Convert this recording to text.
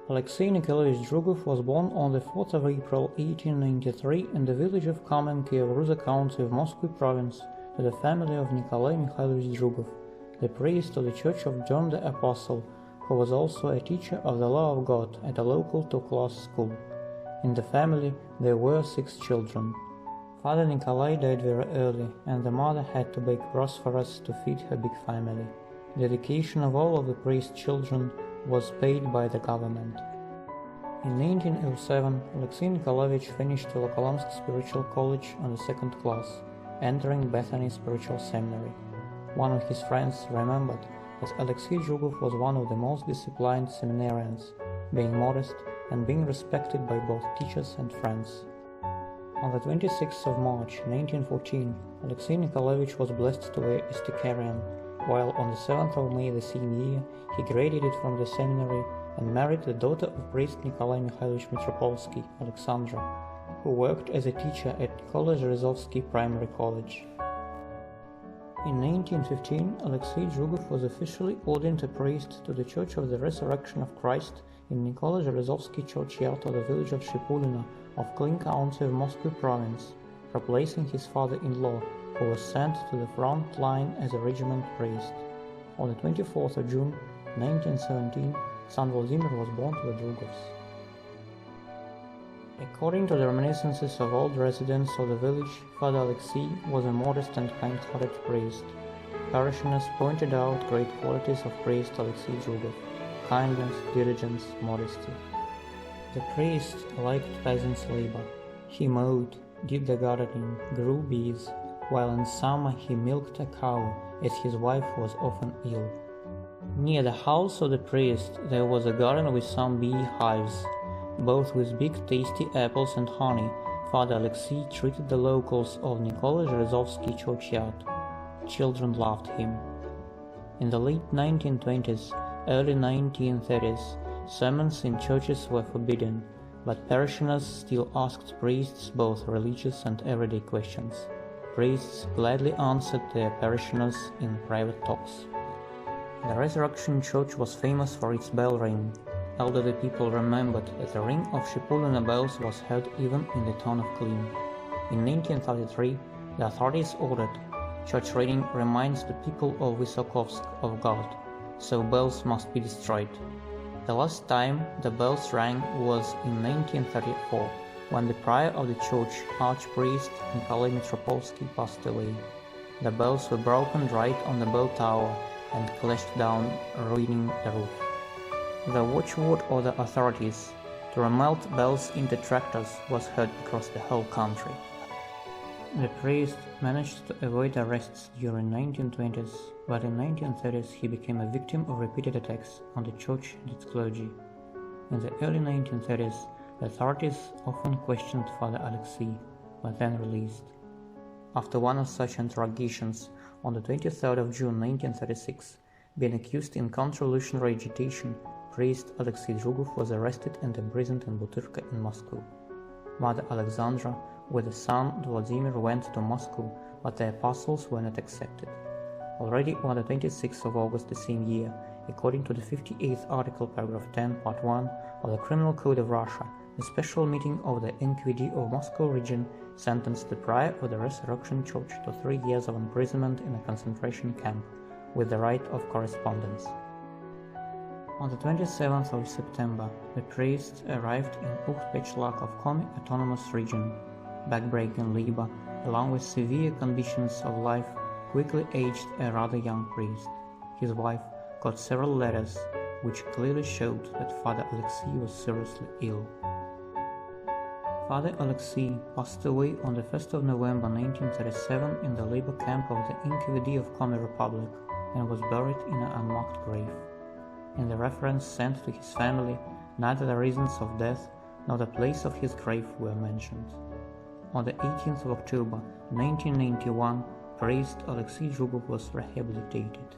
Aleksiy Nikolaevich Drugov was born on the 4th of April 1893 in the village of Kamenki of Ruza county of Moscow province to the family of Nikolai Mikhailovich Drugov, the priest of the Church of John the Apostle, who was also a teacher of the law of God at a local two-class school. In the family there were 6 children. Father Nikolai died very early, and the mother had to bake prosperous to feed her big family. The education of all of the priest's children was paid by the government. In 1907, Aleksiy Nikolaevich finished the Volokholamsk Spiritual College on the 2nd class, entering Bethany Spiritual Seminary. One of his friends remembered that Aleksiy Drugov was one of the most disciplined seminarians, being modest and being respected by both teachers and friends. On the 26th of March 1914, Aleksiy Nikolaevich was blessed to be a Stykarian, while on the 7th of May the same year he graduated from the seminary and married the daughter of priest Nikolai Mikhailovich Mitropolsky, Alexandra, who worked as a teacher at Nikolai Zherezovsky Primary College. In 1915, Aleksiy Drugov was officially ordained a priest to the Church of the Resurrection of Christ in Nikolai Zherezovsky churchyard of the village of Shipulino of Klin County of Moscow province, replacing his father-in-law, who was sent to the front line as a regiment priest. On the 24th of June 1917, son Vladimir was born to the Drugovs. According to the reminiscences of old residents of the village, Father Aleksey was a modest and kind-hearted priest. Parishioners pointed out great qualities of priest Aleksiy Drugov: kindness, diligence, modesty. The priest liked peasants' labor. He mowed, did the gardening, grew bees, while in summer he milked a cow, as his wife was often ill. Near the house of the priest there was a garden with some bee hives. Both with big tasty apples and honey, Father Aleksey treated the locals of Nikolai Zherezovsky churchyard. Children loved him. In the late 1920s, early 1930s, sermons in churches were forbidden, but parishioners still asked priests both religious and everyday questions. Priests gladly answered their parishioners in private talks. The Resurrection Church was famous for its bell ring. Elderly people remembered that the ring of Shipulino bells was heard even in the town of Klin. In 1933, the authorities ordered, "Church ringing reminds the people of Vysokovsk of God, so bells must be destroyed." The last time the bells rang was in 1934, when the prior of the church, Archpriest Nikolai Mitropolsky, passed away. The bells were broken right on the bell tower and clashed down, ruining the roof. The watchword of the authorities, to remelt bells into tractors, was heard across the whole country. The priest managed to avoid arrests during 1920s, but in 1930s he became a victim of repeated attacks on the church and its clergy. In the early 1930s, the authorities often questioned Father Aleksey, but then released. After one of such interrogations, on the 23rd of June 1936, being accused in counter-revolutionary agitation, priest Aleksiy Drugov was arrested and imprisoned in Butyrka in Moscow. Mother Alexandra with the son Vladimir went to Moscow, but the apostles were not accepted. Already on the 26th of August the same year, according to the 58th article, paragraph 10, part 1 of the Criminal Code of Russia, a special meeting of the NQVD of Moscow region sentenced the prior of the Resurrection Church to 3 years of imprisonment in a concentration camp, with the right of correspondence. On the 27th of September, the priests arrived in Ukht-Pechlak of Komi Autonomous Region. Backbreaking labor, along with severe conditions of life, quickly aged a rather young priest. His wife got several letters, which clearly showed that Father Aleksey was seriously ill. Father Aleksey passed away on the 1st of November 1937 in the labor camp of the NQVD of Komi Republic and was buried in an unmarked grave. In the reference sent to his family, neither the reasons of death nor the place of his grave were mentioned. On the 18th of October 1991, priest Aleksiy Drugov was rehabilitated.